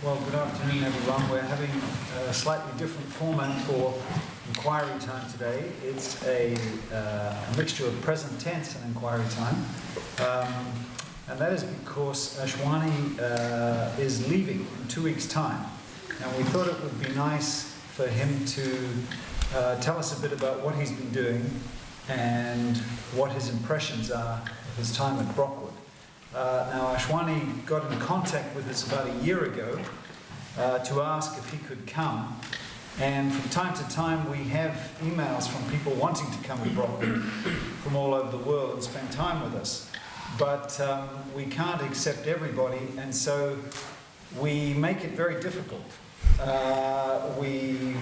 Well, good afternoon, everyone. We're having a slightly different format for inquiry time today. It's a mixture of present tense and inquiry time. And that is because Ashwani is leaving in 2 weeks' time. And we thought it would be nice for him to tell us a bit about what he's been doing and what his impressions are of his time at Brockwood. Now, Ashwani got in contact with us about a year ago to ask if he could come. And from time to time, we have emails from people wanting to come to Brockwood from all over the world and spend time with us. But we can't accept everybody, and so we make it very difficult. We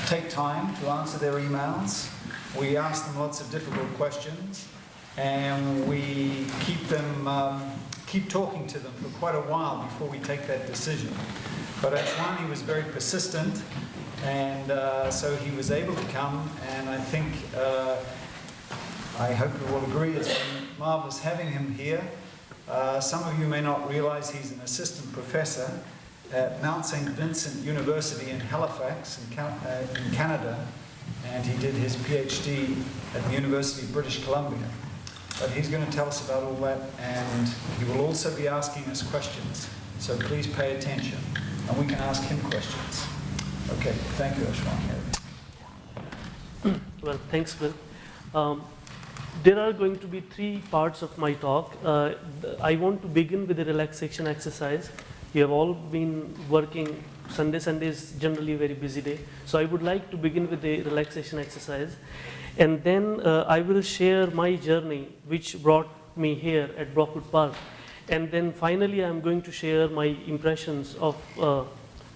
take time to answer their emails. We ask them lots of difficult questions. And we keep talking to them for quite a while before we take that decision. But Ashwani was very persistent, and so he was able to come, and I think, I hope you will agree, it's been marvellous having him here. Some of you may not realise he's an assistant professor at Mount St. Vincent University in Halifax in Canada, and he did his PhD at the University of British Columbia. But he's going to tell us about all that, and he will also be asking us questions. So please pay attention, and we can ask him questions. Okay, thank you, Ashwani. Well, thanks, Will. There are going to be 3 parts of my talk. I want to begin with a relaxation exercise. You have all been working. Sunday is generally a very busy day. So I would like to begin with a relaxation exercise. And then I will share my journey, which brought me here at Brockwood Park. And then finally, I'm going to share my impressions of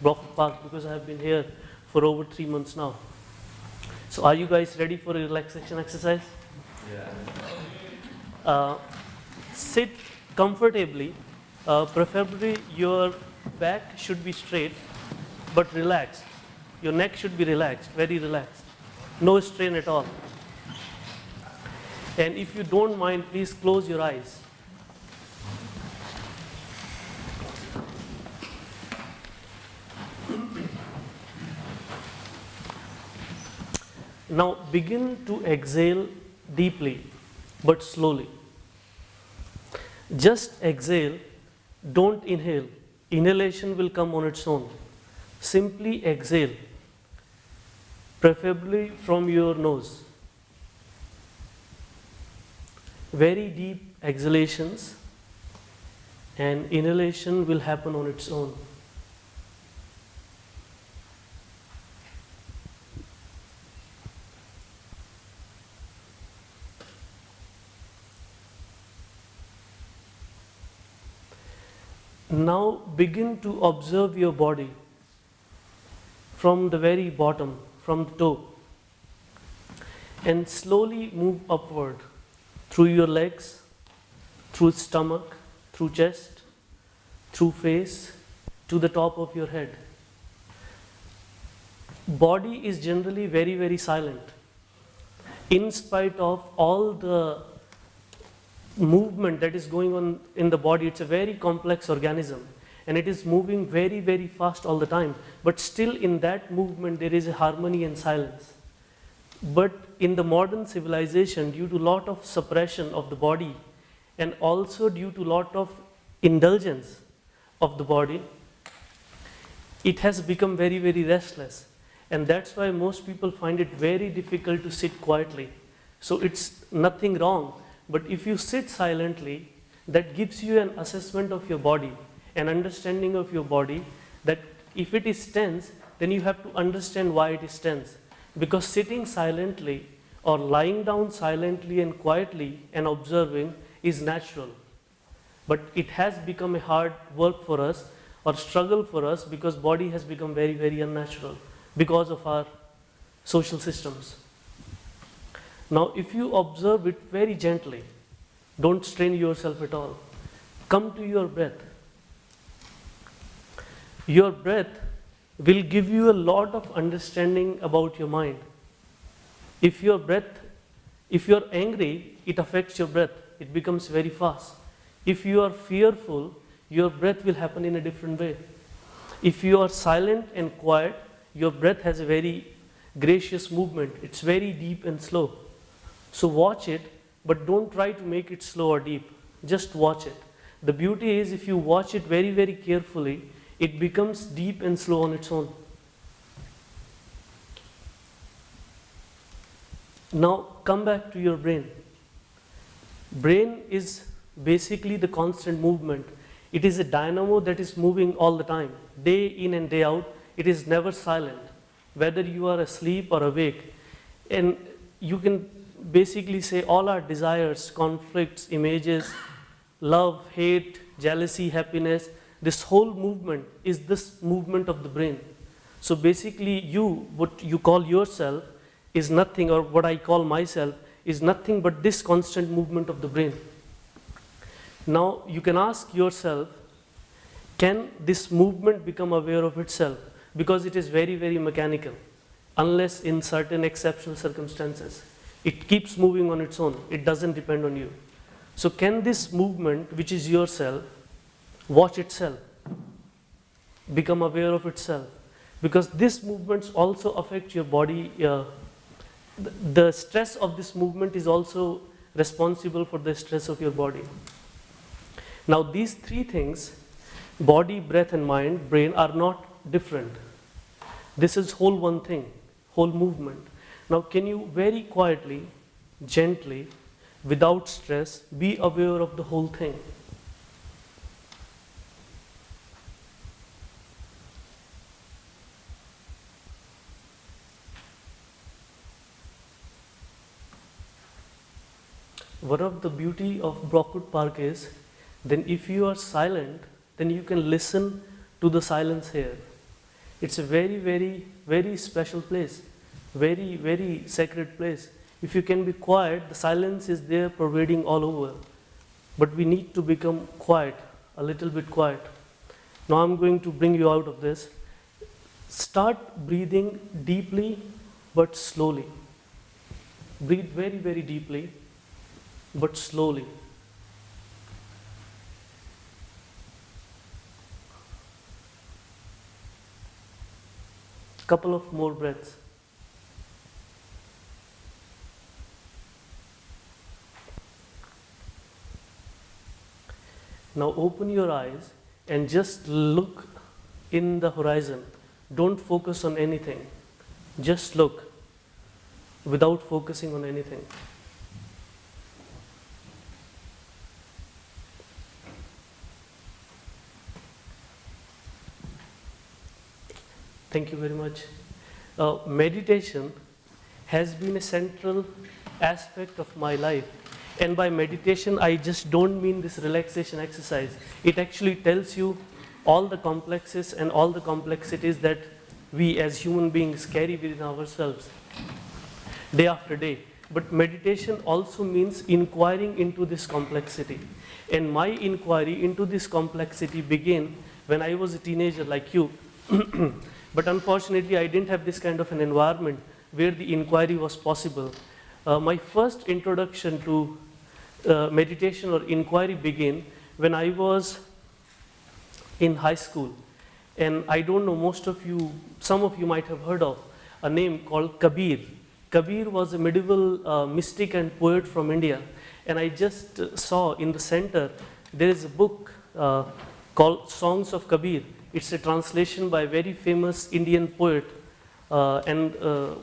Brockwood Park, because I have been here for over 3 months now. So are you guys ready for a relaxation exercise? Yeah. Sit comfortably. Preferably your back should be straight, but relaxed. Your neck should be relaxed, very relaxed. No strain at all. And if you don't mind, please close your eyes. Now begin to exhale deeply, but slowly. Just exhale, don't inhale. Inhalation will come on its own. Simply exhale, preferably from your nose. Very deep exhalations, and inhalation will happen on its own. Now begin to observe your body from the very bottom, from the toe, and slowly move upward through your legs, through stomach, through chest, through face, to the top of your head. Body is generally very, very silent. In spite of all the movement that is going on in the body, it's a very complex organism, and it is moving very, very fast all the time. But still in that movement there is a harmony and silence. But in the modern civilization, due to a lot of suppression of the body, and also due to a lot of indulgence of the body, it has become very, very restless. And that's why most people find it very difficult to sit quietly. So it's nothing wrong. But if you sit silently, that gives you an assessment of your body, an understanding of your body, that if it is tense, then you have to understand why it is tense. Because sitting silently or lying down silently and quietly and observing is natural. But it has become a hard work for us or struggle for us, because body has become very, very unnatural because of our social systems. Now if you observe it very gently, don't strain yourself at all. Come to your breath. Your breath will give you a lot of understanding about your mind. If you're angry, it affects your breath. It becomes very fast. If you are fearful, your breath will happen in a different way. If you are silent and quiet, your breath has a very gracious movement. It's very deep and slow. So watch it, but don't try to make it slow or deep. Just watch it. The beauty is if you watch it very, very carefully, it becomes deep and slow on its own. Now come back to your brain. Brain is basically the constant movement. It is a dynamo that is moving all the time, day in and day out. It is never silent, whether you are asleep or awake. And you can basically say all our desires, conflicts, images, love, hate, jealousy, happiness, this whole movement is this movement of the brain. So basically you, what you call yourself is nothing, or what I call myself is nothing but this constant movement of the brain. Now you can ask yourself, can this movement become aware of itself? Because it is very, very mechanical, unless in certain exceptional circumstances. It keeps moving on its own. It doesn't depend on you. So can this movement, which is yourself, watch itself, become aware of itself? Because these movements also affect your body. The stress of this movement is also responsible for the stress of your body. Now these three things, body, breath and mind, brain, are not different. This is whole one thing, whole movement. Now can you very quietly, gently, without stress, be aware of the whole thing? One of the beauty of Brockwood Park is, then if you are silent, then you can listen to the silence here. It's a very, very, very special place, very, very sacred place. If you can be quiet, the silence is there pervading all over. But we need to become quiet, a little bit quiet. Now I'm going to bring you out of this. Start breathing deeply but slowly. Breathe very, very deeply but slowly. Couple of more breaths. Now open your eyes and just look in the horizon. Don't focus on anything. Just look without focusing on anything. Thank you very much. Meditation has been a central aspect of my life. And by meditation, I just don't mean this relaxation exercise. It actually tells you all the complexes and all the complexities that we as human beings carry within ourselves day after day. But meditation also means inquiring into this complexity. And my inquiry into this complexity began when I was a teenager like you. But unfortunately, I didn't have this kind of an environment where the inquiry was possible. My first introduction to meditation or inquiry began when I was in high school. And I don't know, most of you, some of you might have heard of a name called Kabir. Kabir was a medieval mystic and poet from India. And I just saw in the center, there is a book called Songs of Kabir. It's a translation by a very famous Indian poet and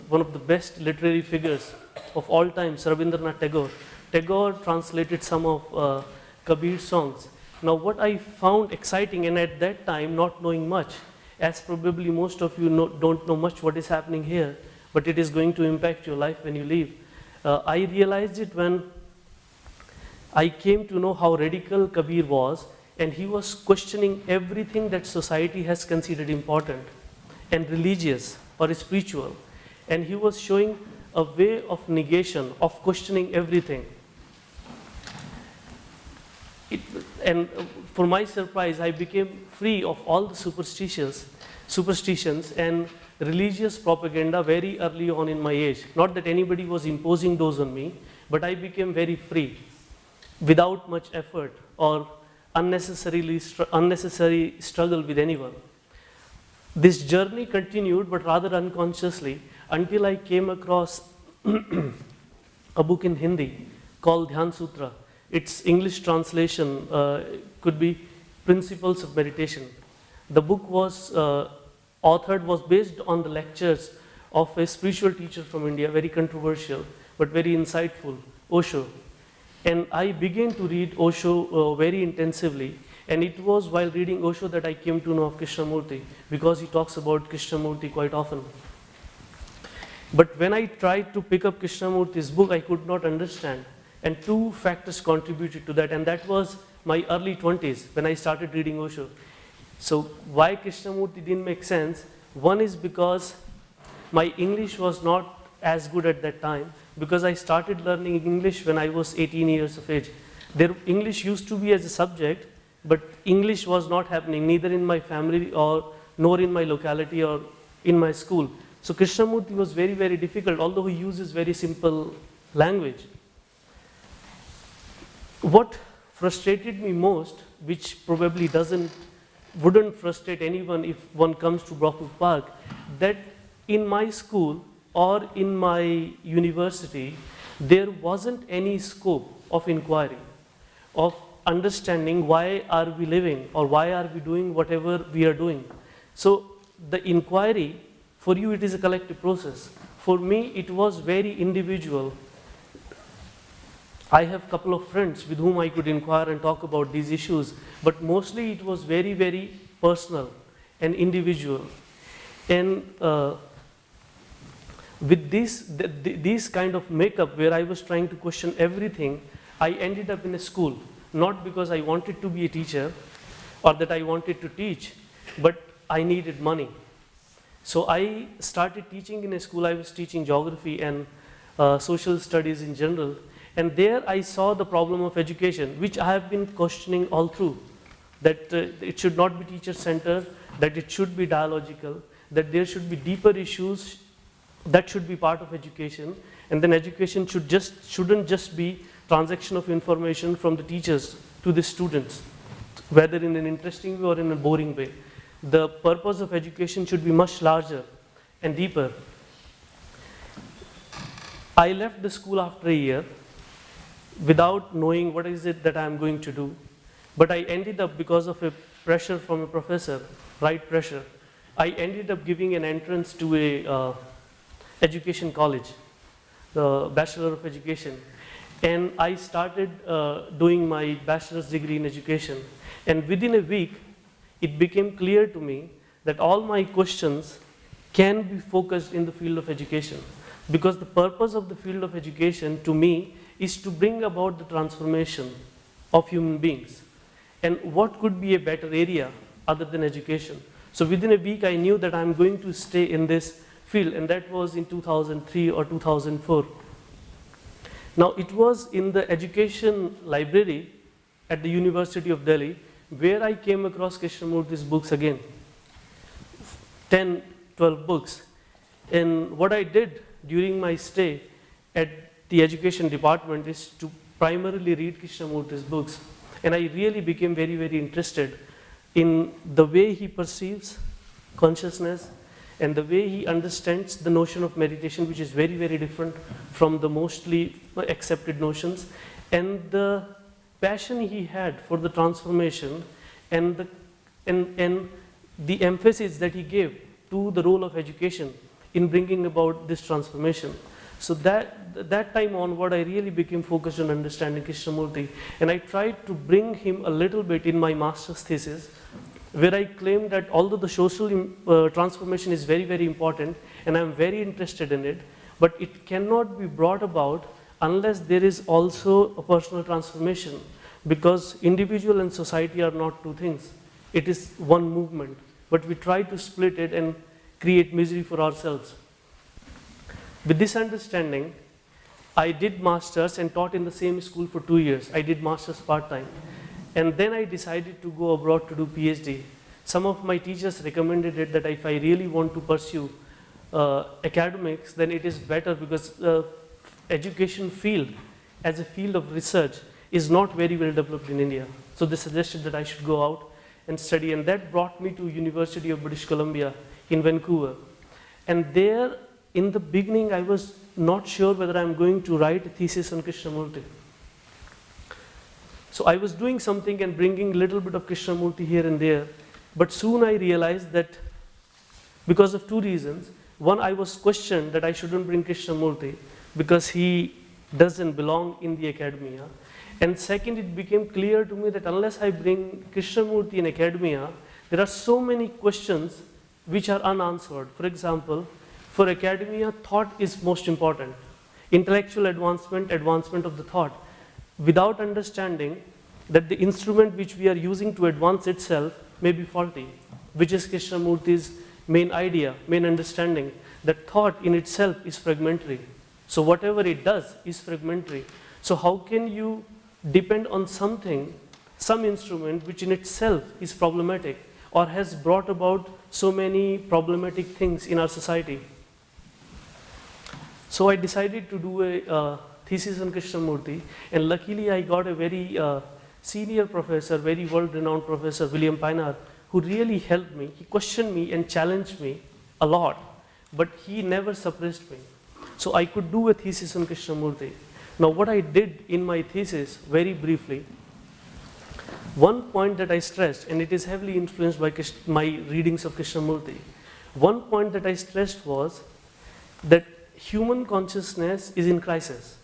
one of the best literary figures of all time, Rabindranath Tagore. Tagore translated some of Kabir's songs. Now what I found exciting, and at that time not knowing much, as probably most of you don't know much what is happening here, but it is going to impact your life when you leave. I realized it when I came to know how radical Kabir was, and he was questioning everything that society has considered important and religious or spiritual. And he was showing a way of negation, of questioning everything. And for my surprise, I became free of all the superstitions and religious propaganda very early on in my age. Not that anybody was imposing those on me, but I became very free without much effort or unnecessary struggle with anyone. This journey continued, but rather unconsciously, until I came across a book in Hindi called Dhyan Sutra. Its English translation could be Principles of Meditation. The book was was based on the lectures of a spiritual teacher from India, very controversial, but very insightful, Osho. And I began to read Osho very intensively. And it was while reading Osho that I came to know of Krishnamurti, because he talks about Krishnamurti quite often. But when I tried to pick up Krishnamurti's book, I could not understand. And two factors contributed to that, and that was my early 20s when I started reading Osho. So why Krishnamurti didn't make sense? One is because my English was not as good at that time, because I started learning English when I was 18 years of age. English used to be as a subject, but English was not happening, neither in my family nor in my locality or in my school. So Krishnamurti was very, very difficult, although he uses very simple language. What frustrated me most, which probably wouldn't frustrate anyone if one comes to Brockwood Park, that in my school or in my university, there wasn't any scope of inquiry, of understanding why are we living or why are we doing whatever we are doing. So the inquiry, for you it is a collective process. For me it was very individual. I have a couple of friends with whom I could inquire and talk about these issues, but mostly it was very, very personal and individual. And with this kind of makeup where I was trying to question everything, I ended up in a school, not because I wanted to be a teacher or that I wanted to teach, but I needed money. So I started teaching in a school. I was teaching geography and social studies in general. And there I saw the problem of education, which I have been questioning all through, that it should not be teacher-centered, that it should be dialogical, that there should be deeper issues that should be part of education, and then education shouldn't just be transaction of information from the teachers to the students, whether in an interesting way or in a boring way. The purpose of education should be much larger and deeper. I left the school after a year without knowing what is it that I am going to do. But I ended up, because of a pressure from a professor, right pressure, I ended up giving an entrance to a education college, the Bachelor of Education. And I started doing my bachelor's degree in education. And within a week, it became clear to me that all my questions can be focused in the field of education. Because the purpose of the field of education, to me, is to bring about the transformation of human beings. And what could be a better area other than education? So within a week, I knew that I'm going to stay in this field, and that was in 2003 or 2004. Now, it was in the education library at the University of Delhi where I came across Krishnamurti's books again, 10, 12 books. And what I did during my stay at the education department is to primarily read Krishnamurti's books. And I really became very, very interested in the way he perceives consciousness and the way he understands the notion of meditation, which is very, very different from the mostly accepted notions, and the passion he had for the transformation and the emphasis that he gave to the role of education in bringing about this transformation. So that time onward, I really became focused on understanding Krishnamurti, and I tried to bring him a little bit in my master's thesis, where I claimed that although the social transformation is very, very important, and I'm very interested in it, but it cannot be brought about unless there is also a personal transformation, because individual and society are not two things. It is one movement, but we try to split it and create misery for ourselves. With this understanding, I did masters and taught in the same school for 2 years. I did masters part-time. And then I decided to go abroad to do PhD. Some of my teachers recommended it, that if I really want to pursue academics, then it is better, because education field as a field of research is not very well developed in India. So they suggested that I should go out and study, and that brought me to University of British Columbia in Vancouver. And there, in the beginning, I was not sure whether I'm going to write a thesis on Krishnamurti. So I was doing something and bringing a little bit of Krishnamurti here and there, but soon I realized that because of two reasons. One, I was questioned that I shouldn't bring Krishnamurti because he doesn't belong in the academia. And second, it became clear to me that unless I bring Krishnamurti in academia, there are so many questions which are unanswered. For example, for academia, thought is most important. Intellectual advancement, advancement of the thought. Without understanding that the instrument which we are using to advance itself may be faulty, which is Krishnamurti's main idea, main understanding, that thought in itself is fragmentary. So whatever it does is fragmentary. So how can you depend on something, some instrument which in itself is problematic or has brought about so many problematic things in our society? So I decided to do a thesis on Krishnamurti, and luckily I got a very senior professor, very world-renowned professor, William Pienaar, who really helped me. He questioned me and challenged me a lot, but he never suppressed me. So I could do a thesis on Krishnamurti. Now what I did in my thesis, very briefly, one point that I stressed, and it is heavily influenced by my readings of Krishnamurti, one point that I stressed was that human consciousness is in crisis,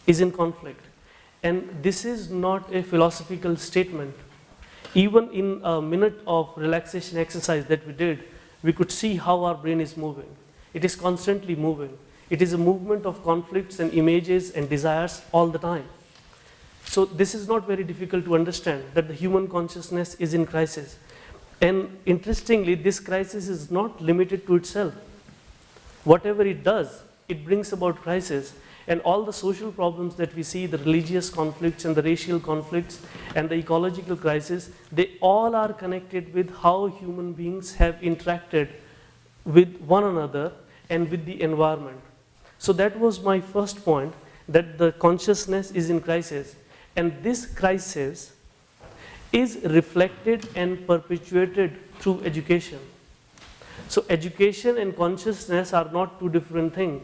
is in conflict. And this is not a philosophical statement. Even in a minute of relaxation exercise that we did, we could see how our brain is moving. It is constantly moving. It is a movement of conflicts and images and desires all the time. So this is not very difficult to understand, that the human consciousness is in crisis. And interestingly, this crisis is not limited to itself. Whatever it does, it brings about crisis. And all the social problems that we see, the religious conflicts and the racial conflicts and the ecological crisis, they all are connected with how human beings have interacted with one another and with the environment. So that was my first point, that the consciousness is in crisis. And this crisis is reflected and perpetuated through education. So education and consciousness are not two different things.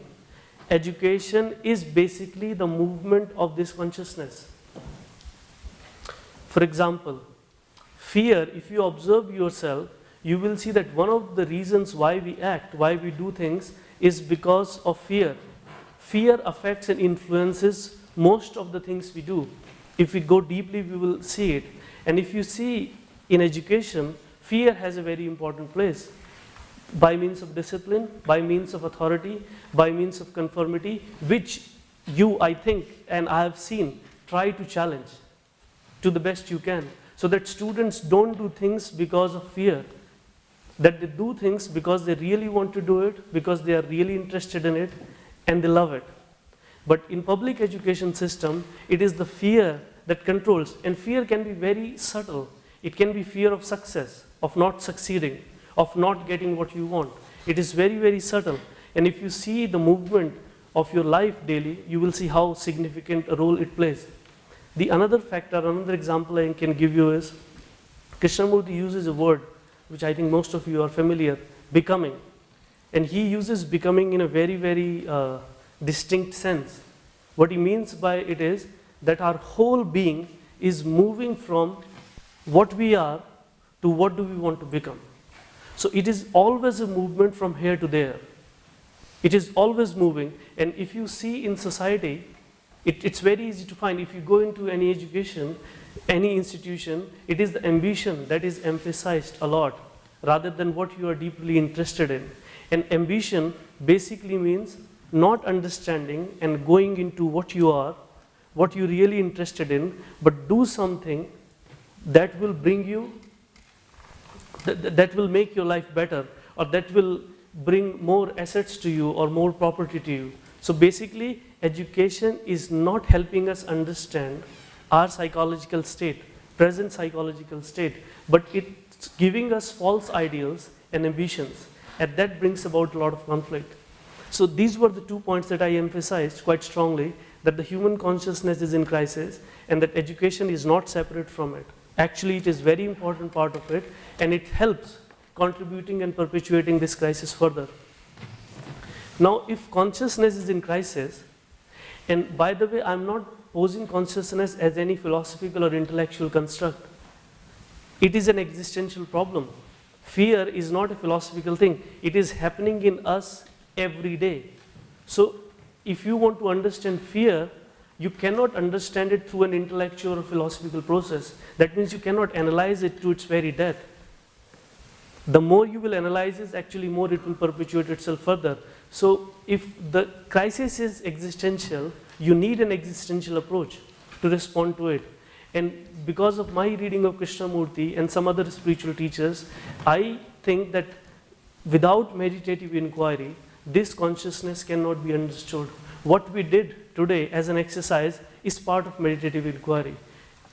Education is basically the movement of this consciousness. For example, fear, if you observe yourself, you will see that one of the reasons why we act, why we do things, is because of fear. Fear affects and influences most of the things we do. If we go deeply, we will see it. And if you see in education, fear has a very important place. By means of discipline, by means of authority, by means of conformity, which you, I think, and I have seen, try to challenge to the best you can, so that students don't do things because of fear, that they do things because they really want to do it, because they are really interested in it, and they love it. But in public education system, it is the fear that controls, and fear can be very subtle. It can be fear of success, of not succeeding, of not getting what you want. It is very, very subtle. And if you see the movement of your life daily, you will see how significant a role it plays. The another factor, another example I can give you is, Krishnamurti uses a word which I think most of you are familiar, becoming. And he uses becoming in a very, very distinct sense. What he means by it is that our whole being is moving from what we are to what do we want to become. So it is always a movement from here to there. It is always moving. And if you see in society, it's very easy to find. If you go into any education, any institution, it is the ambition that is emphasized a lot rather than what you are deeply interested in. And ambition basically means not understanding and going into what you are, what you're really interested in, but do something that will bring you, that will make your life better, or that will bring more assets to you or more property to you. So basically, education is not helping us understand our psychological state, present psychological state, but it's giving us false ideals and ambitions, and that brings about a lot of conflict. So these were the 2 points that I emphasized quite strongly, that the human consciousness is in crisis and that education is not separate from it. Actually, it is very important part of it, and it helps contributing and perpetuating this crisis further. Now, if consciousness is in crisis, and by the way, I'm not posing consciousness as any philosophical or intellectual construct. It is an existential problem. Fear is not a philosophical thing. It is happening in us every day. So, if you want to understand fear, you cannot understand it through an intellectual or philosophical process. That means you cannot analyze it to its very depth. The more you will analyze it, actually more it will perpetuate itself further. So if the crisis is existential, you need an existential approach to respond to it. And because of my reading of Krishnamurti and some other spiritual teachers, I think that without meditative inquiry, this consciousness cannot be understood. What we did today as an exercise is part of meditative inquiry.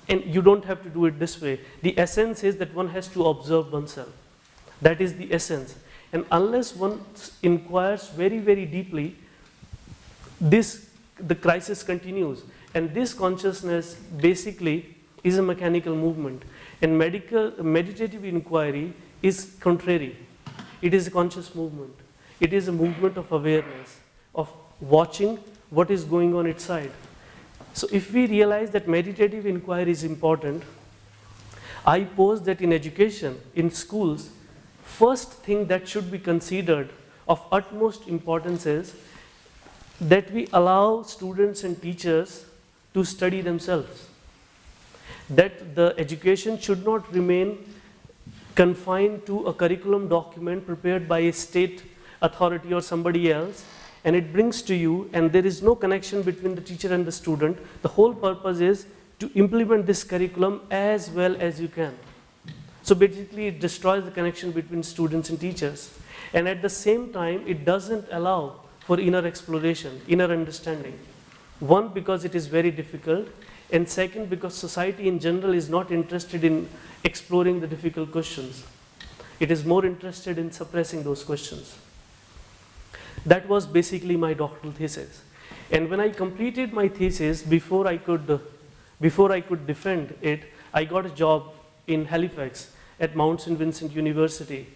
And you don't have to do it this way. The essence is that one has to observe oneself. That is the essence. And unless one inquires very, very deeply, the crisis continues. And this consciousness basically is a mechanical movement. And meditative inquiry is contrary. It is a conscious movement. It is a movement of awareness, of watching what is going on inside. So if we realize that meditative inquiry is important, I pose that in education, in schools, first thing that should be considered of utmost importance is that we allow students and teachers to study themselves. That the education should not remain confined to a curriculum document prepared by a state authority or somebody else, and it brings to you, and there is no connection between the teacher and the student. The whole purpose is to implement this curriculum as well as you can. So basically it destroys the connection between students and teachers. And at the same time, it doesn't allow for inner exploration, inner understanding. One, because it is very difficult, and second, because society in general is not interested in exploring the difficult questions. It is more interested in suppressing those questions. That was basically my doctoral thesis. And when I completed my thesis, before I could defend it, I got a job in Halifax at Mount St. Vincent University.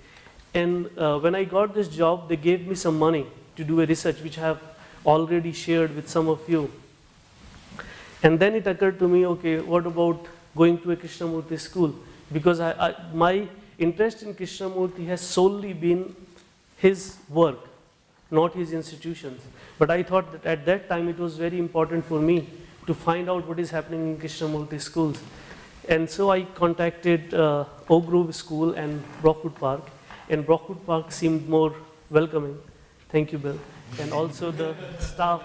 And when I got this job, they gave me some money to do a research, which I have already shared with some of you. And then it occurred to me, okay, what about going to a Krishnamurti school? Because my interest in Krishnamurti has solely been his work, not his institutions. But I thought that at that time it was very important for me to find out what is happening in Krishnamurti schools. And so I contacted Oak Grove School and Brockwood Park, and Brockwood Park seemed more welcoming. Thank you, Bill. And also the staff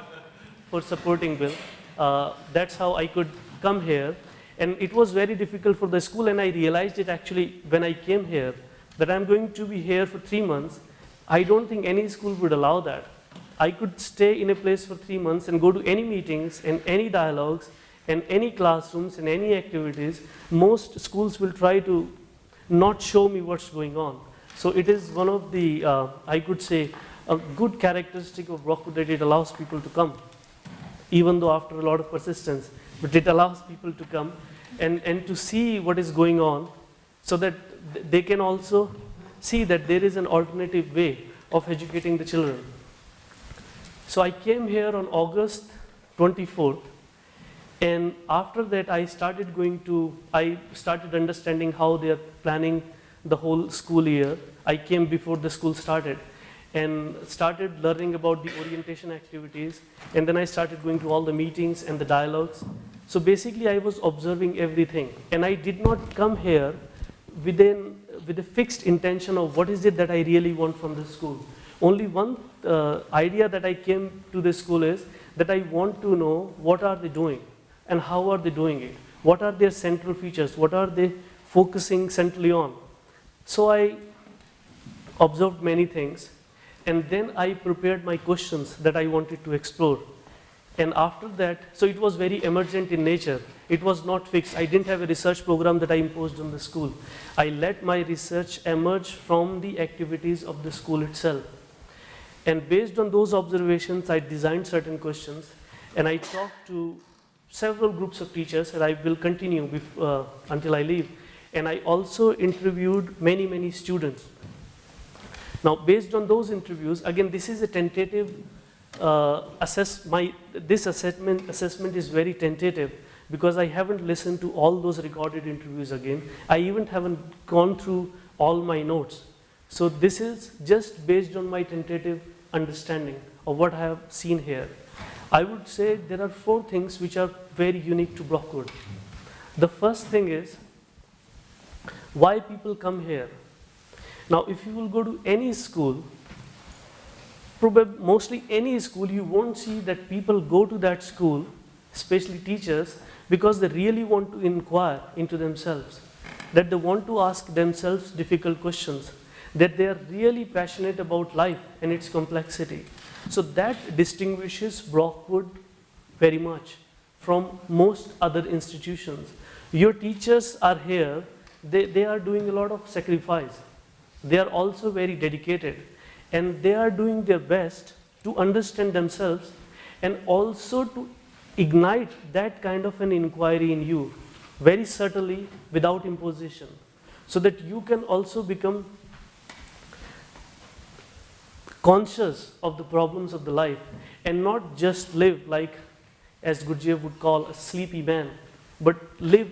for supporting Bill. That's how I could come here. And it was very difficult for the school, and I realized it actually when I came here, that I'm going to be here for 3 months. I don't think any school would allow that. I could stay in a place for 3 months and go to any meetings and any dialogues and any classrooms and any activities. Most schools will try to not show me what's going on. So it is one of the, I could say, a good characteristic of Brockwood that it allows people to come, even though after a lot of persistence, but it allows people to come and to see what is going on, so that they can also see that there is an alternative way of educating the children. So I came here on August 24th, and after that I started understanding how they are planning the whole school year. I came before the school started and started learning about the orientation activities, and then I started going to all the meetings and the dialogues. So basically I was observing everything, and I did not come here with a fixed intention of what is it that I really want from the school. Only one idea that I came to the school is that I want to know what are they doing and how are they doing it. What are their central features? What are they focusing centrally on? So I observed many things, and then I prepared my questions that I wanted to explore. And after that, so it was very emergent in nature. It was not fixed. I didn't have a research program that I imposed on the school. I let my research emerge from the activities of the school itself. And based on those observations, I designed certain questions, and I talked to several groups of teachers, and I will continue until I leave. And I also interviewed many students. Now, based on those interviews, again, this is a tentative this assessment is very tentative because I haven't listened to all those recorded interviews again. I even haven't gone through all my notes. So this is just based on my tentative understanding of what I have seen here. I would say there are 4 things which are very unique to Brockwood. The first thing is why people come here. Now, if you will go to any school, probably mostly any school, you won't see that people go to that school, especially teachers, because they really want to inquire into themselves, that they want to ask themselves difficult questions, that they are really passionate about life and its complexity. So that distinguishes Brockwood very much from most other institutions. Your teachers are here, they are doing a lot of sacrifice. They are also very dedicated, and they are doing their best to understand themselves and also to ignite that kind of an inquiry in you very subtly without imposition, so that you can also become conscious of the problems of the life and not just live like, as Gurdjieff would call, a sleepy man, but live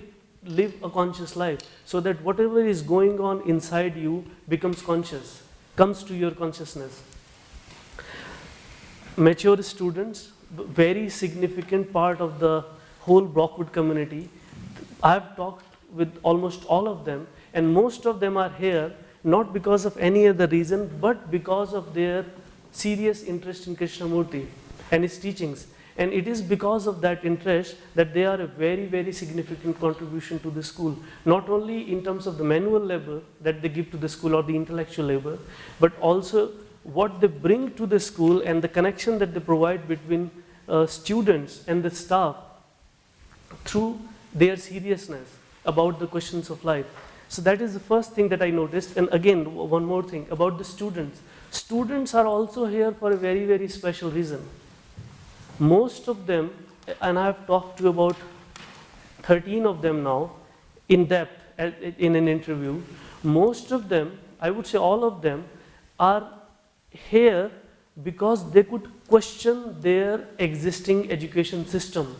a conscious life, so that whatever is going on inside you becomes conscious, comes to your consciousness. Mature students, very significant part of the whole Brockwood community. I've talked with almost all of them, and most of them are here not because of any other reason, but because of their serious interest in Krishnamurti and his teachings. And it is because of that interest that they are a very significant contribution to the school, not only in terms of the manual labor that they give to the school or the intellectual labor, but also what they bring to the school and the connection that they provide between students and the staff through their seriousness about the questions of life. So that is the first thing that I noticed. And again, one more thing about the students. Students are also here for a very special reason. Most of them, and I have talked to about 13 of them now in depth in an interview, most of them, I would say all of them, are here because they could question their existing education system,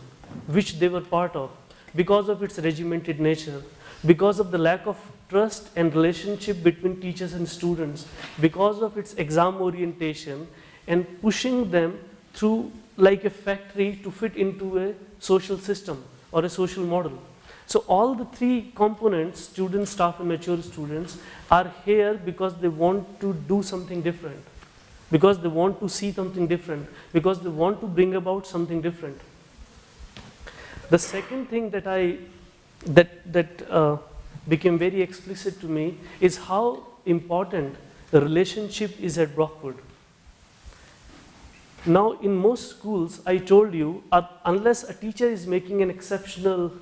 which they were part of, because of its regimented nature, because of the lack of trust and relationship between teachers and students, because of its exam orientation and pushing them through like a factory to fit into a social system or a social model. So all the 3 components, students, staff and mature students, are here because they want to do something different, because they want to see something different, because they want to bring about something different. The second thing that became very explicit to me is how important the relationship is at Brockwood. Now, in most schools, I told you, unless a teacher is making an exceptional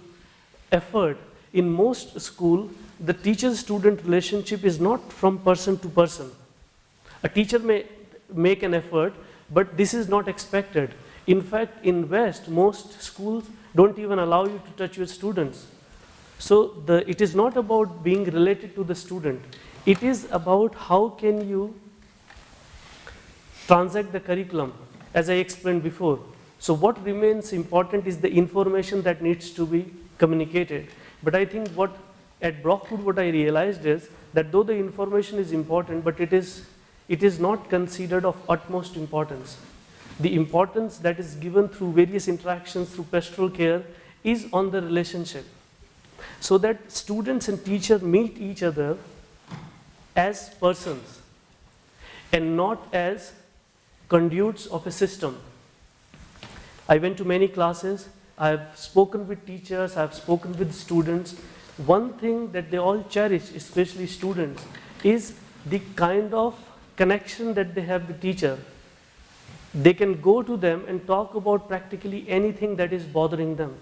effort, in most schools, the teacher-student relationship is not from person to person. A teacher may make an effort, but this is not expected. In fact, in West, most schools don't even allow you to touch your students. So it is not about being related to the student. It is about how can you transact the curriculum, as I explained before. So what remains important is the information that needs to be communicated. But I think at Brockwood what I realized is that though the information is important, but it is not considered of utmost importance. The importance that is given through various interactions, through pastoral care, is on the relationship. So that students and teachers meet each other as persons and not as conduits of a system. I went to many classes, I have spoken with teachers, I have spoken with students. One thing that they all cherish, especially students, is the kind of connection that they have with teacher. They can go to them and talk about practically anything that is bothering them.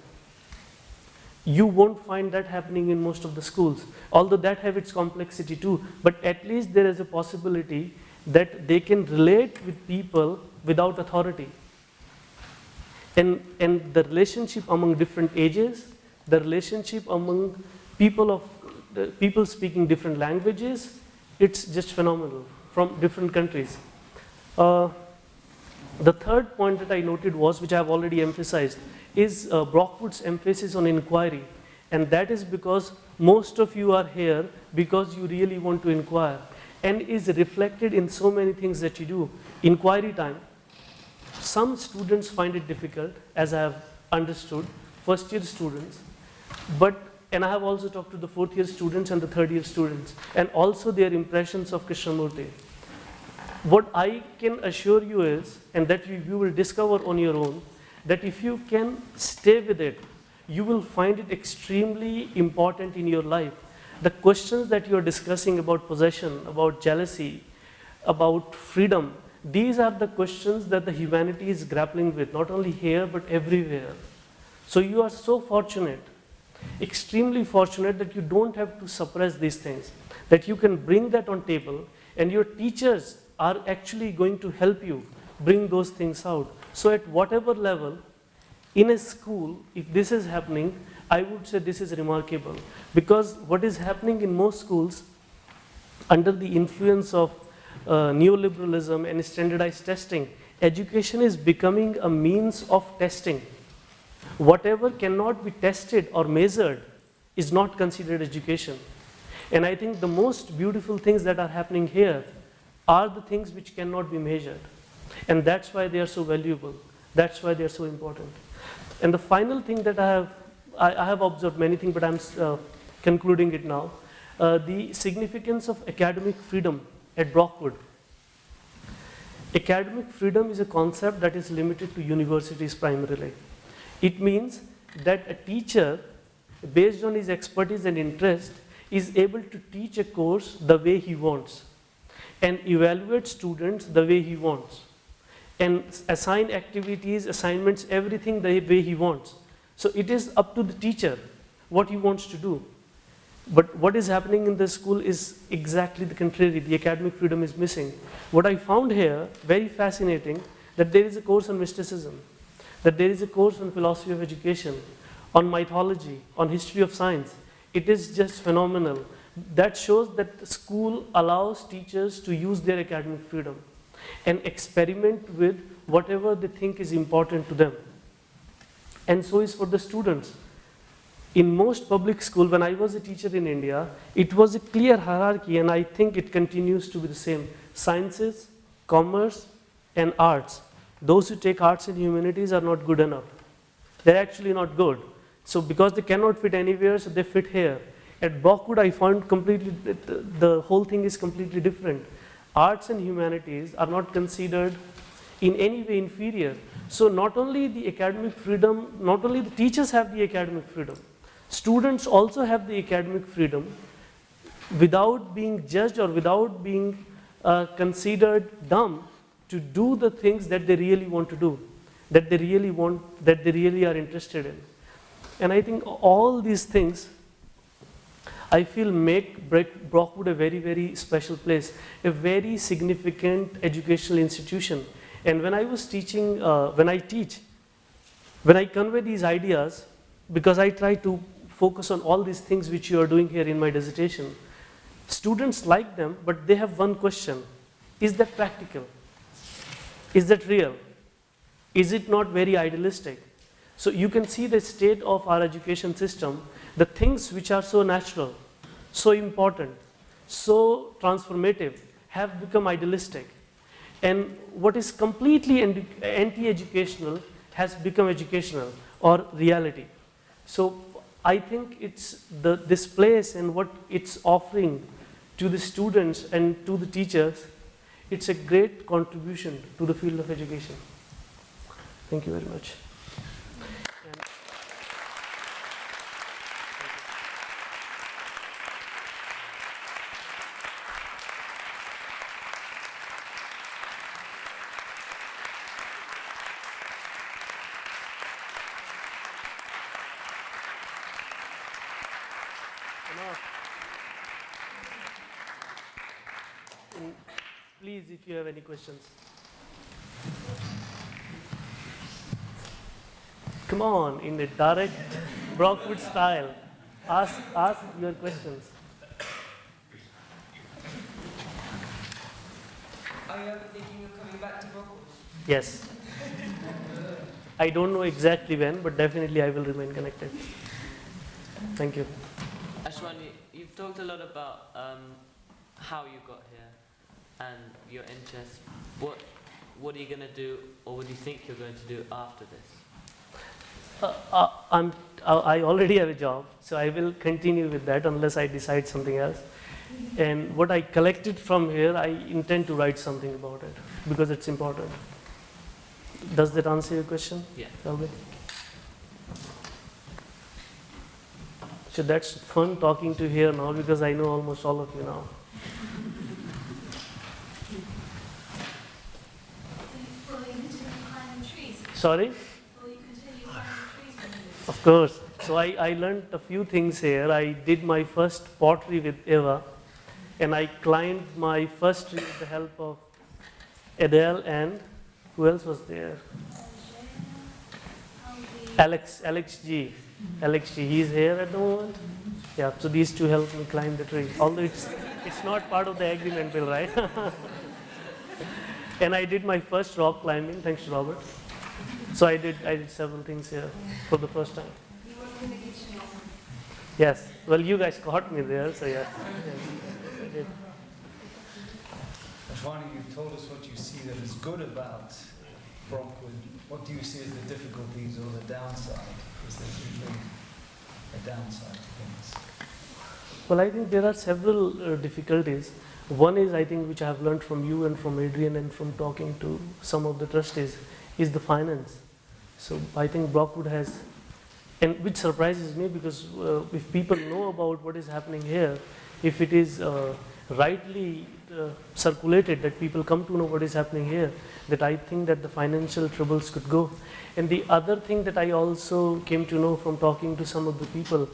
You won't find that happening in most of the schools, although that have its complexity too, but at least there is a possibility that they can relate with people without authority. And the relationship among different ages, the relationship among people speaking different languages, it's just phenomenal from different countries. The third point that I noted was, which I have already emphasized, is Brockwood's emphasis on inquiry. And that is because most of you are here because you really want to inquire, and is reflected in so many things that you do. Inquiry time. Some students find it difficult, as I have understood, first year students, and I have also talked to the fourth year students and the third year students, and also their impressions of Krishnamurti. What I can assure you is, and that you will discover on your own, that if you can stay with it, you will find it extremely important in your life. The questions that you are discussing about possession, about jealousy, about freedom, these are the questions that the humanity is grappling with, not only here but everywhere. So you are so fortunate, extremely fortunate, that you don't have to suppress these things, that you can bring that on table, and your teachers are actually going to help you bring those things out. So at whatever level, in a school, if this is happening, I would say this is remarkable. Because what is happening in most schools, under the influence of neoliberalism and standardized testing, education is becoming a means of testing. Whatever cannot be tested or measured is not considered education. And I think the most beautiful things that are happening here are the things which cannot be measured. And that's why they are so valuable. That's why they are so important. And the final thing that I have observed many things, but I'm concluding it now. The significance of academic freedom at Brockwood. Academic freedom is a concept that is limited to universities primarily. It means that a teacher, based on his expertise and interest, is able to teach a course the way he wants, and evaluate students the way he wants, and assign activities, assignments, everything the way he wants. So it is up to the teacher what he wants to do. But what is happening in the school is exactly the contrary. The academic freedom is missing. What I found here, very fascinating, that there is a course on mysticism, that there is a course on philosophy of education, on mythology, on history of science. It is just phenomenal. That shows that the school allows teachers to use their academic freedom and experiment with whatever they think is important to them. And so is for the students. In most public schools, when I was a teacher in India, it was a clear hierarchy, and I think it continues to be the same. Sciences, commerce, and arts. Those who take arts and humanities are not good enough. They're actually not good. So because they cannot fit anywhere, so they fit here. At Brockwood, I found completely, the whole thing is completely different. Arts and humanities are not considered in any way inferior. So not only the academic freedom, not only the teachers have the academic freedom, students also have the academic freedom without being judged or without being considered dumb to do the things that they really want to do, that they really want, that they really are interested in. And I think all these things, I feel, make Brockwood a very, very special place, a very significant educational institution. And when I was teaching, when I teach, when I convey these ideas, because I try to focus on all these things which you are doing here in my dissertation, students like them, but they have one question. Is that practical? Is that real? Is it not very idealistic? So you can see the state of our education system, the things which are so natural, so important, so transformative, have become idealistic. And what is completely anti-educational has become educational or reality. So I think it's this place and what it's offering to the students and to the teachers, it's a great contribution to the field of education. Thank you very much. Please, if you have any questions. come on, in a direct Brockwood style. Ask your questions. Are you ever thinking of coming back to Brockwood? Yes. I don't know exactly when, but definitely I will remain connected. Thank you. Ashwani, you've talked a lot about how you got here and your interests. What are you going to do, or what do you think you're going to do after this? I already have a job, so I will continue with that unless I decide something else. And what I collected from here, I intend to write something about it because it's important. Does that answer your question? Yeah. Okay. So that's fun talking to you here now because I know almost all of you now. Will you continue climbing trees? Sorry? Will you continue climbing trees when you visit? Of course. So I learned a few things here. I did my first pottery with Eva, and I climbed my first tree with the help of Adele and who else was there? Alex G. He's here at the moment. Yeah, so these two helped me climb the tree. Although it's not part of the agreement bill, right? And I did my first rock climbing, thanks to Robert. So I did several things here for the first time. You work in the kitchen also. Yes. Well, you guys caught me there, so yes. I did. Ashwani, you've told us what you see that is good about Brockwood. What do you see as the difficulties or the downside? Is there usually a downside to things? Well, I think there are several difficulties. One is, I think, which I have learned from you and from Adrian and from talking to some of the trustees, is the finance. So I think Brockwood has, and which surprises me because if people know about what is happening here, if it is rightly circulated, that people come to know what is happening here, that I think that the financial troubles could go. And the other thing that I also came to know from talking to some of the people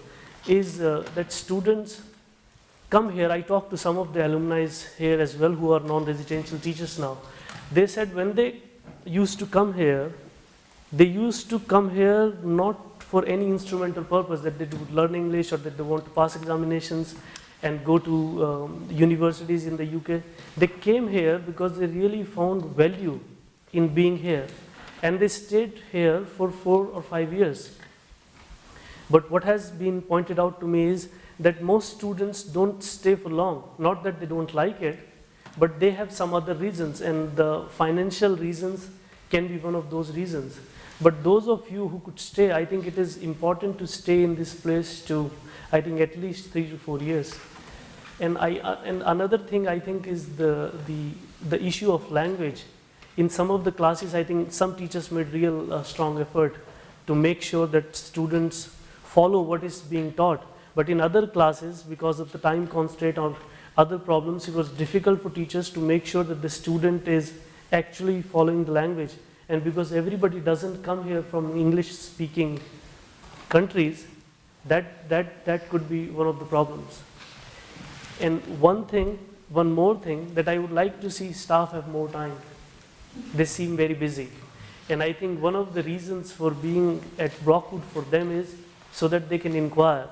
is that students come here. I talked to some of the alumni here as well who are non-residential teachers now. They said when they used to come here, they used to come here not for any instrumental purpose, that they would learn English or that they want to pass examinations and go to universities in the UK. They came here because they really found value in being here. And they stayed here for 4 or 5 years. But what has been pointed out to me is that most students don't stay for long. Not that they don't like it, but they have some other reasons, and the financial reasons can be one of those reasons. But those of you who could stay, I think it is important to stay in this place to, I think, at least 3 to 4 years. And another thing I think is the issue of language. In some of the classes, I think some teachers made real strong effort to make sure that students follow what is being taught. But in other classes, because of the time constraint or other problems, it was difficult for teachers to make sure that the student is actually following the language. And because everybody doesn't come here from English-speaking countries, that could be one of the problems. And one more thing, that I would like to see staff have more time. They seem very busy. And I think one of the reasons for being at Brockwood for them is so that they can inquire.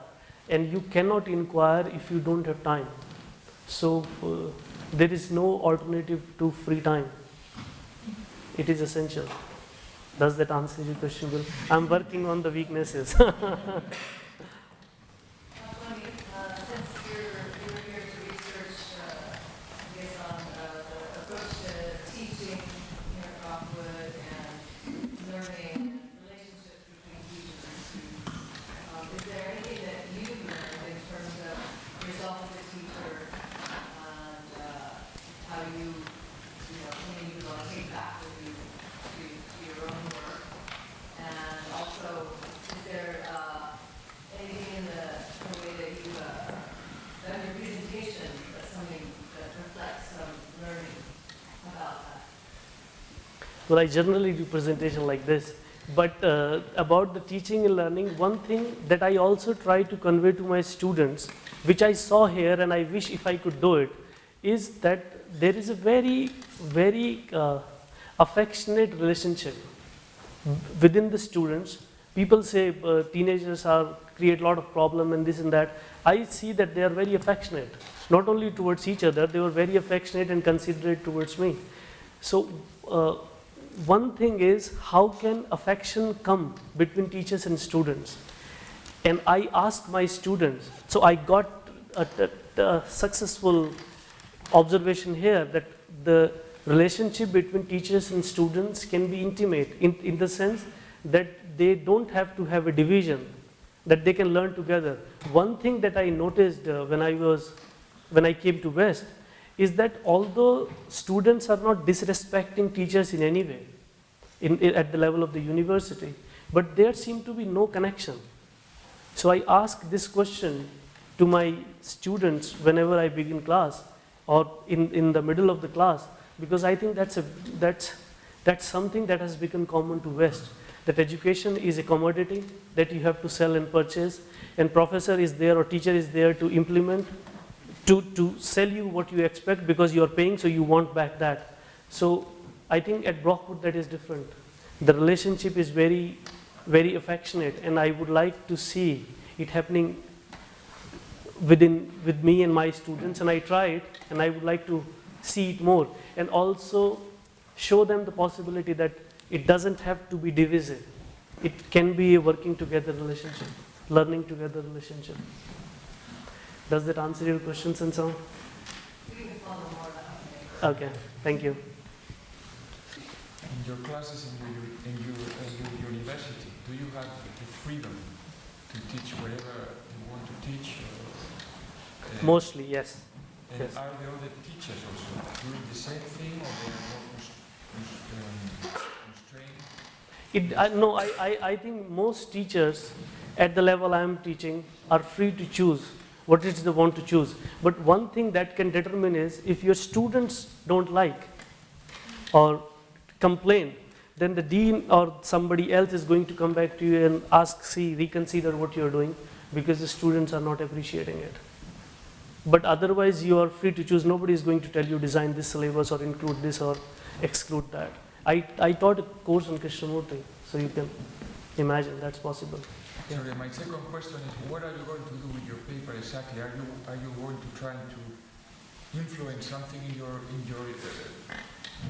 And you cannot inquire if you don't have time. So there is no alternative to free time. It is essential. Does that answer your question, Will? I'm working on the weaknesses. Since you're here to research, I guess, on the approach to teaching here at Brockwood and learning and relationships between teachers and students, is there anything that you've learned in terms of yourself as a teacher and how you something you want to take back with you to your own work? And also, is there anything in the way that you've done your presentation that's something that reflects some learning about that? Well, I generally do presentation like this. But about the teaching and learning, one thing that I also try to convey to my students, which I saw here and I wish if I could do it, is that there is a very, very affectionate relationship within the students people say teenagers create a lot of problem and this and that. I see that they are very affectionate, not only towards each other, they were very affectionate and considerate towards me. So one thing is, how can affection come between teachers and students? And I asked my students, so I got a successful observation here that the relationship between teachers and students can be intimate in the sense that they don't have to have a division, that they can learn together. One thing that I noticed when I came to West is that although students are not disrespecting teachers in any way at the level of the university, but there seemed to be no connection. So I ask this question to my students whenever I begin class or in the middle of the class, because I think that's something that has become common to West, that education is a commodity that you have to sell and purchase, and professor is there or teacher is there to implement, to sell you what you expect because you are paying, so you want back that. So I think at Brockwood that is different. The relationship is very, very affectionate, and I would like to see it happening with me and my students, and I try it, and I would like to see it more, and also show them the possibility that it doesn't have to be divisive. It can be a working together relationship, learning together relationship. Does that answer your questions and so on? We can follow more about it. Okay, thank you. In your classes in your university, do you have the freedom to teach whatever you want to teach? Mostly, yes. And Yes. are the other teachers also doing the same thing, or they are more constrained? No, I think most teachers at the level I am teaching are free to choose what it is they want to choose. But one thing that can determine is if your students don't like or complain, then the dean or somebody else is going to come back to you and ask, reconsider what you're doing, because the students are not appreciating it. But otherwise you are free to choose. Nobody is going to tell you design this syllabus or include this or exclude that. I taught a course on Krishnamurti, so you can imagine that's possible. Yeah. Sorry, my second question is, what are you going to do with your paper exactly? Are you going to try to influence something in your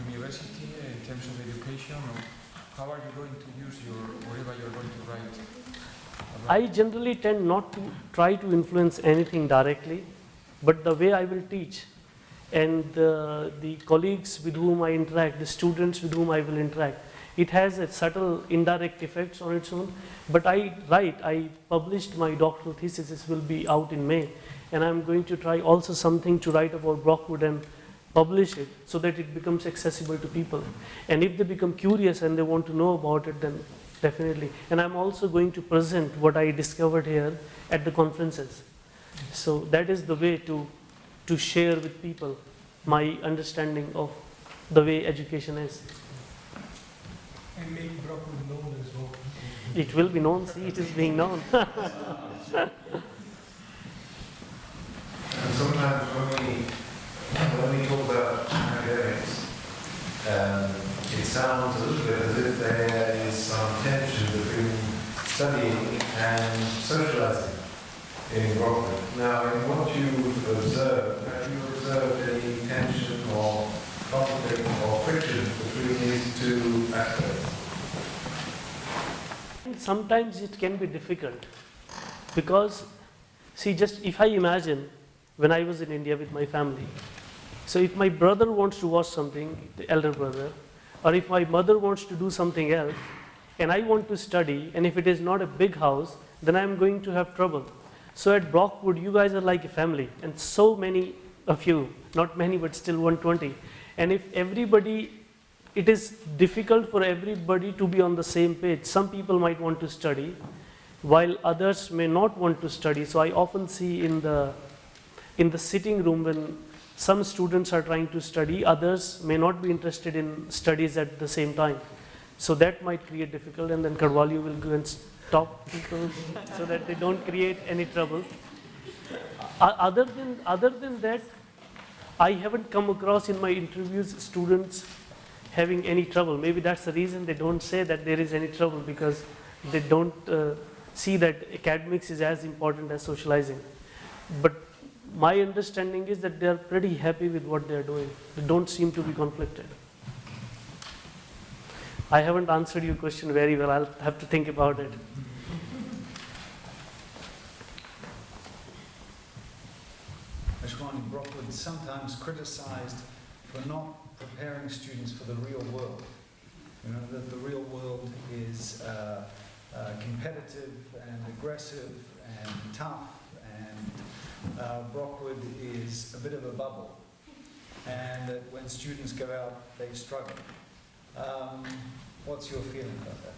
university in terms of education, or how are you going to use whatever you're going to write? I generally tend not to try to influence anything directly, but the way I will teach and the colleagues with whom I interact, the students with whom I will interact, it has a subtle indirect effects on its own. But I published my doctoral thesis, this will be out in May, and I'm going to try also something to write about Brockwood and publish it so that it becomes accessible to people. And if they become curious and they want to know about it, then definitely. And I'm also going to present what I discovered here at the conferences. So that is the way to share with people my understanding of the way education is. And make Brockwood known as well. It will be known, see, it is being known. And sometimes when we talk about academics, it sounds a little bit as if there is some tension between studying and socializing in Brockwood. Now, in what you've observed, have you observed any tension or conflict or friction between these two aspects? Sometimes it can be difficult because, see, just if I imagine when I was in India with my family, so if my brother wants to watch something, the elder brother, or if my mother wants to do something else, and I want to study, and if it is not a big house, then I'm going to have trouble. So at Brockwood, you guys are like a family, and so many of you, not many, but still 120. And if everybody, it is difficult for everybody to be on the same page. Some people might want to study, while others may not want to study. So I often see in the sitting room when some students are trying to study, others may not be interested in studies at the same time. So that might create difficulty, and then Karwali will go and stop people so that they don't create any trouble. Other than that, I haven't come across in my interviews students having any trouble. Maybe that's the reason they don't say that there is any trouble, because They don't see that academics is as important as socializing. But my understanding is that they are pretty happy with what they are doing. They don't seem to be conflicted. I haven't answered your question very well. I'll have to think about it. Ashwani, Brockwood is sometimes criticized for not preparing students for the real world. You know, that the real world is competitive and aggressive and tough, and Brockwood is a bit of a bubble, and that when students go out, they struggle. What's your feeling about that?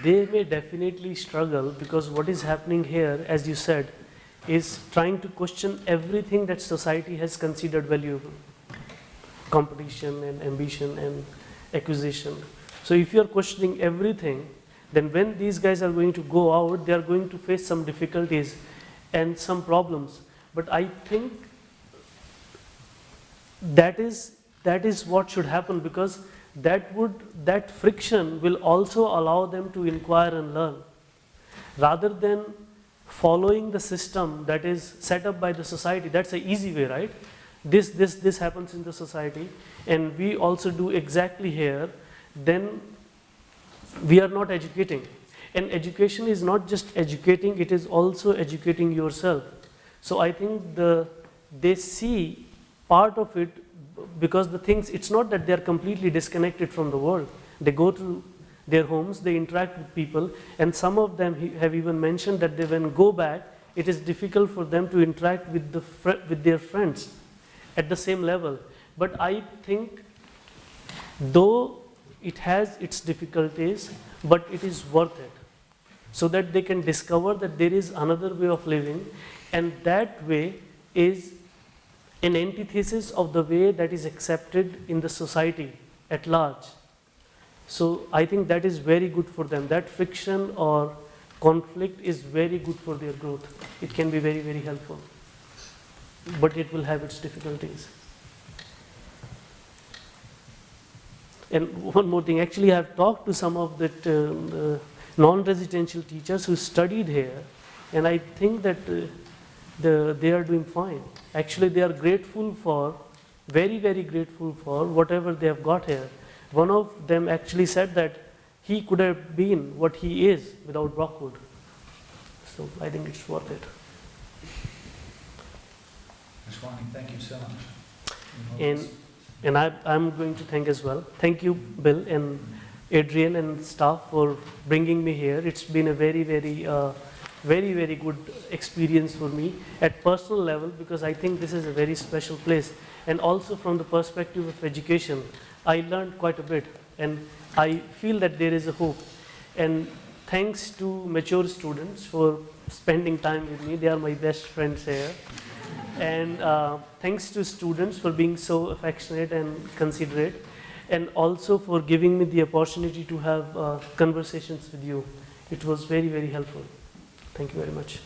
They may definitely struggle, because what is happening here, as you said, is trying to question everything that society has considered valuable. Competition and ambition and acquisition. So if you are questioning everything, then when these guys are going to go out, they are going to face some difficulties and some problems. But I think that is what should happen, because that friction will also allow them to inquire and learn, rather than following the system that is set up by the society. That's an easy way, right? This happens in the society, and we also do exactly here. Then we are not educating. And education is not just educating, it is also educating yourself. So I think they see part of it, because the things, it's not that they are completely disconnected from the world. They go to their homes, they interact with people, and some of them have even mentioned that they, when go back, it is difficult for them to interact with their friends at the same level. But I think, though it has its difficulties, but it is worth it, so that they can discover that there is another way of living, and that way is an antithesis of the way that is accepted in the society at large. So I think that is very good for them. That friction or conflict is very good for their growth. It can be very, very helpful, but it will have its difficulties. And one more thing, actually I have talked to some of the non-residential teachers who studied here, and I think that they are doing fine. Actually they are grateful for, very, very grateful for whatever they have got here. One of them actually said that he could have been what he is without Brockwood. So I think it's worth it. Ashwani, thank you so much. And I'm going to thank as well. Thank you, Bill and Adrian and staff, for bringing me here. It's been a very, very, very, very good experience for me at personal level, because I think this is a very special place. And also from the perspective of education, I learned quite a bit, and I feel that there is a hope. And thanks to mature students for spending time with me. They are my best friends here. And thanks to students for being so affectionate and considerate, and also for giving me the opportunity to have conversations with you. It was very, very helpful. Thank you very much.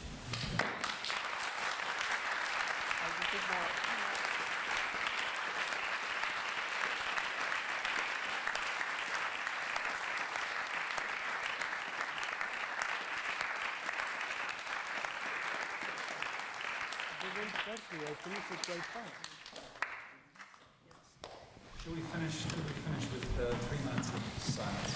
I finished it quite fast. Should we finish with 3 minutes of silence?